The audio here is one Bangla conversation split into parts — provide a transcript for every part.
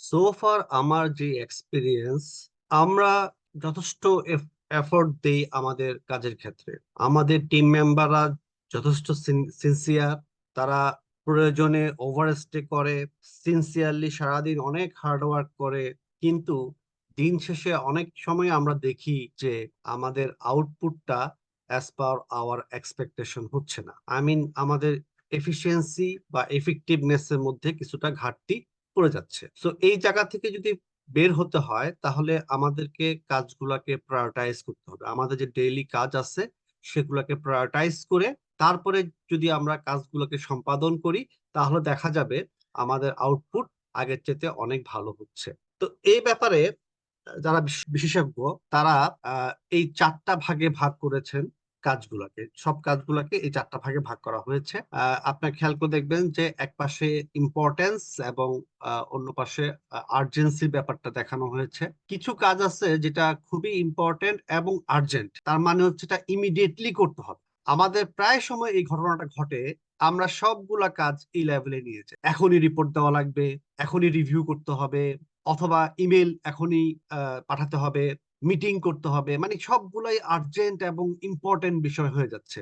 সো ফার আমার যে এক্সপিরিয়েন্স, আমরা যথেষ্ট এফোর্ট দেই আমাদের কাজের ক্ষেত্রে। আমাদের টিম মেম্বাররা যথেষ্ট সিনসিয়ার। তারা প্রয়োজনে ওভারস্টে করে, সিনসিয়ারলি সারাদিন অনেক হার্ডওয়ার্ক করে। কিন্তু দিন শেষে অনেক সময় আমরা দেখি যে আমাদের আউটপুটটা অ্যাজ পার আওয়ার এক্সপেকটেশন হচ্ছে না। আমাদের এফিসিয়েন্সি বা এফেক্টিভনেস এর মধ্যে কিছুটা ঘাটতি পড়ে যাচ্ছে। তো এই জায়গা থেকে যদি বের হতে হয়, তাহলে আমাদেরকে কাজগুলোকে প্রায়োরিটাইজ করতে হবে। আমাদের যে ডেইলি কাজ আছে সেগুলোকে প্রায়োরিটাইজ করে তারপরে যদি আমরা কাজগুলোকে সম্পাদন করি, তাহলে দেখা যাবে আমাদের আউটপুট আগের চেয়ে অনেক ভালো হচ্ছে। তো এই ব্যাপারে যারা বিশেষজ্ঞ, তারা এই চারটা ভাগে ভাগ করেছেন কাজগুলোকে। সব কাজগুলোকে এই চারটা ভাগে ভাগ করা হয়েছে। আপনার খেয়াল করে দেখবেন যে এক পাশে ইম্পর্টেন্স এবং অন্য পাশে আর্জেন্সি ব্যাপারটা দেখানো হয়েছে। কিছু কাজ আছে যেটা খুবই ইম্পর্টেন্ট এবং আর্জেন্ট, তার মানে হচ্ছে এটা ইমিডিয়েটলি করতে হবে। আমাদের প্রায় সময় এই ঘটনাটা ঘটে, আমরা সবগুলা কাজ এই লেভেলে নিয়েছে, এখনই রিপোর্ট দেওয়া লাগবে, এখনই রিভিউ করতে হবে, অথবা ইমেল এখনই পাঠাতে হবে, মিটিং করতে হবে, মানে সবগুলাই আর্জেন্ট এবং ইম্পর্টেন্ট বিষয় হয়ে যাচ্ছে।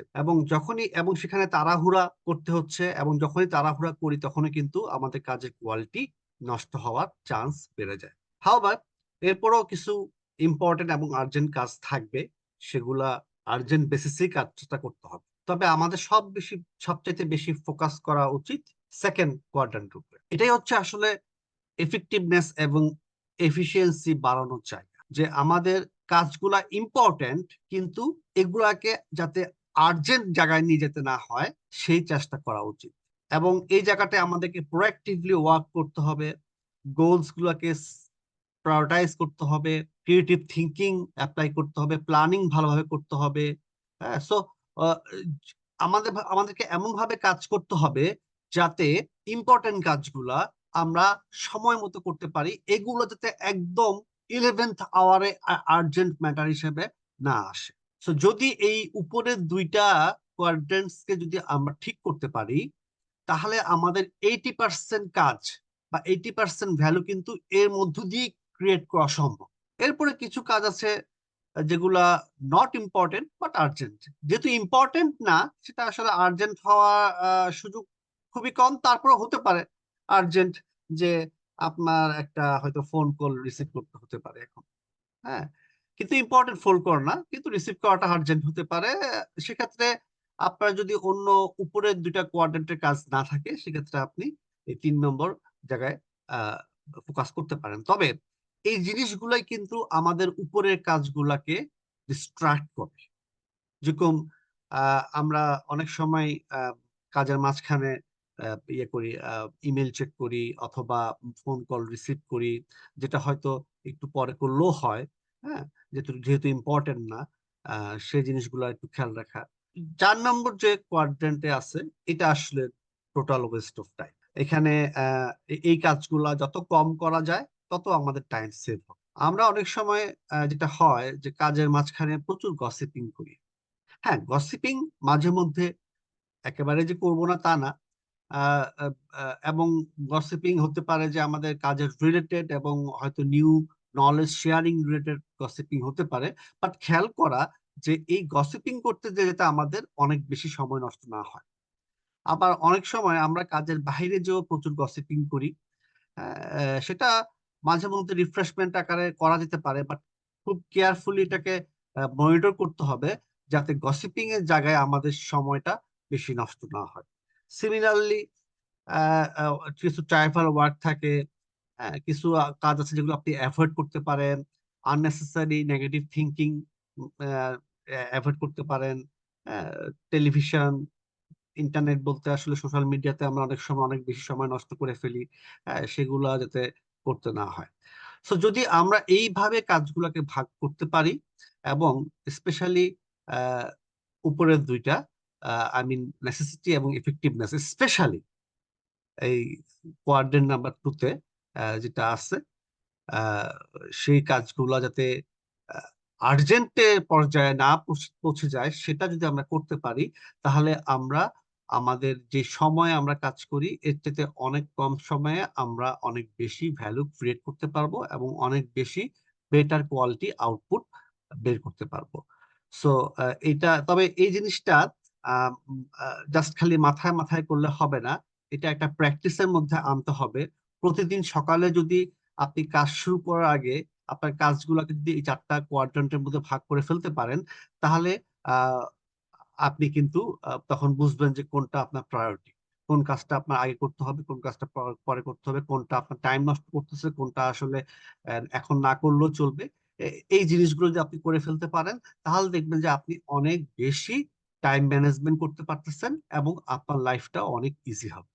এবং সেখানে তাড়াহুড়া করতে হচ্ছে, এবং যখনই তাড়াহুড়া করি তখনই কিন্তু আমাদের কাজের কোয়ালিটি নষ্ট হওয়ার চান্স বেড়ে যায়। হাওয়ার এরপরও কিছু ইম্পর্টেন্ট এবং আর্জেন্ট কাজ থাকবে, সেগুলা আর্জেন্ট বেসিসেই কাজটা করতে হবে। তবে আমাদের সবচাইতে বেশি ফোকাস করা উচিত সেকেন্ড কোয়াড্র্যান্টের উপরে। এটাই হচ্ছে আসলে এফেক্টিভনেস এবং এফিসিয়েন্সি বাড়ানোর জায়গা, যে আমাদের কাজগুলা ইম্পর্টেন্ট, কিন্তু এগুলাকে যাতে আর্জেন্ট জায়গায় নিয়ে যেতে না হয় সেই চেষ্টা করা উচিত। এবং এই জায়গাটায় আমাদেরকে প্রোয়াক্টিভলি ওয়ার্ক করতে হবে, গোলস গুলাকে প্রায়োরিটাইজ করতে হবে, ক্রিয়েটিভ থিঙ্কিং অ্যাপ্লাই করতে হবে, প্ল্যানিং ভালোভাবে করতে হবে। হ্যাঁ, সো আমাদেরকে এমন ভাবে কাজ করতে হবে যাতে ইম্পর্টেন্ট কাজগুলা আমরা সময় মতো করতে পারি, এগুলো যাতে একদম 11th আওয়ারে আর্জেন্ট ম্যাটার হিসেবে না আসে। তো যদি এই উপরের দুইটা কোয়াড্রেন্টস কে যদি আমরা ঠিক করতে পারি, তাহলে আমাদের 80% কাজ বা 80% ভ্যালু কিন্তু এর মধ্য দিয়ে ক্রিয়েট করা সম্ভব। এরপরে কিছু কাজ আছে যেগুলা নট ইম্পর্টেন্ট বাট আর্জেন্ট। যেহেতু ইম্পর্টেন্ট না, সেটা আসলে আর্জেন্ট হওয়া সুযোগ খুবই কম, তারপরে হতে পারে আর্জেন্ট, যে আপনার একটা হয়তো ফোন কল রিসিভ করতে হতে পারে এখন। হ্যাঁ, কিন্তু ইম্পর্টেন্ট ফোন কল না, কিন্তু রিসিভ করাটা আর্জেন্ট হতে পারে। সেক্ষেত্রে আপনার যদি অন্য উপরের দুইটা কোয়াড্রেন্টের কাজ না থাকে, সেক্ষেত্রে আপনি এই 3 নম্বর জায়গায় ফোকাস করতে পারেন। তবে এই জিনিসগুলাই কিন্তু আমাদের উপরের কাজগুলাকে ডিস্ট্রাক্ট করে। যেরকম আমরা অনেক সময় কাজের মাঝখানে ইয়ে করি, ইমেল চেক করি অথবা ফোন কল রিসিভ করি, যেটা হয়তো একটু পরে করলেও হয়। হ্যাঁ, যেহেতু যেহেতু ইম্পর্টেন্ট না, সেই জিনিসগুলো একটু খেয়াল রাখা। 4 নম্বর যে কোয়াড্রেন্টে আছে, এটা আসলে টোটাল ওয়েস্ট অফ টাইম। এখানে এই কাজগুলা যত কম করা যায় তত আমাদের টাইম সেভ হবে। আমরা অনেক সময় যেটা হয় যে কাজের মাঝখানে প্রচুর গসিপিং করি। হ্যাঁ, গসিপিং মাঝে মধ্যে, একেবারে যে করব না তা না। আহ, আহ, এবং গসিপিং হতে পারে যে আমাদের কাজের রিলেটেড এবং হয়তো new knowledge sharing related gossiping হতে পারে। বাট খেয়াল করা যে এই গসিপিং করতে যে যাতে আমাদের অনেক বেশি সময় নষ্ট না হয়। আবার অনেক সময় আমরা কাজের বাইরে যেও প্রচুর গসিপিং করি। সেটা মাঝে মধ্যে রিফ্রেশমেন্ট আকারে করা যেতে পারে, বাট খুব কেয়ারফুলি এটাকে মনিটর করতে হবে যাতে গসিপিং এর জায়গায় আমাদের সময়টা বেশি নষ্ট না হয়। সিমিলারলি কিছু ট্রাইভাল ওয়ার্ক থাকে, কিছু কাজ আছে যেগুলো আপনি অ্যাভয়েড করতে পারেন। আননেসেসারি নেগেটিভ থিঙ্কিং অ্যাভয়েড করতে পারেন। টেলিভিশন, ইন্টারনেট বলতে আসলে সোশ্যাল মিডিয়াতে আমরা অনেক সময় অনেক বেশি সময় নষ্ট করে ফেলি, সেগুলা যাতে করতে না হয়। তো যদি আমরা এইভাবে কাজগুলোকে ভাগ করতে পারি, এবং স্পেশালি উপরের দুইটা, নেসেসিটি এবং ইফেক্টিভনেস, স্পেশালি এই কোয়াড্রেন্ট নাম্বার 2-তে যেটা আছে, আহ, সেই কাজগুলো যাতে আর্জেন্টের পর্যায়ে না পৌঁছে যায়, সেটা যদি আমরা করতে পারি, তাহলে আমরা আমাদের যে সময় আমরা কাজ করি এর থেকে অনেক কম সময়ে আমরা অনেক বেশি ভ্যালু ক্রিয়েট করতে পারবো এবং অনেক বেশি বেটার কোয়ালিটি আউটপুট বের করতে পারবো। সো এটা, তবে এই জিনিসটা জাস্ট খালি মাথায় মাথায় করলে হবে না, এটা একটা প্র্যাকটিসের মধ্যে আনতে হবে। প্রতিদিন সকালে যদি আপনি কাজ শুরু করার আগে আপনার কাজগুলোকে যদি এই 4টা কোয়াড্রেন্টের মধ্যে ভাগ করে ফেলতে পারেন, তাহলে আহ, আপনি কিন্তু তখন বুঝবেন যে কোনটা আপনার প্রায়োরিটি, কোন কাজটা আপনার আগে করতে হবে, কোন কাজটা পরে করতে হবে, কোনটা আপনার টাইম নষ্ট করতেছে, কোনটা আসলে এখন না করলেও চলবে। এই জিনিসগুলো যদি আপনি করে ফেলতে পারেন, তাহলে দেখবেন যে আপনি অনেক বেশি টাইম ম্যানেজমেন্ট করতে পারতেছেন এবং আপনার লাইফটা অনেক ইজি হবে।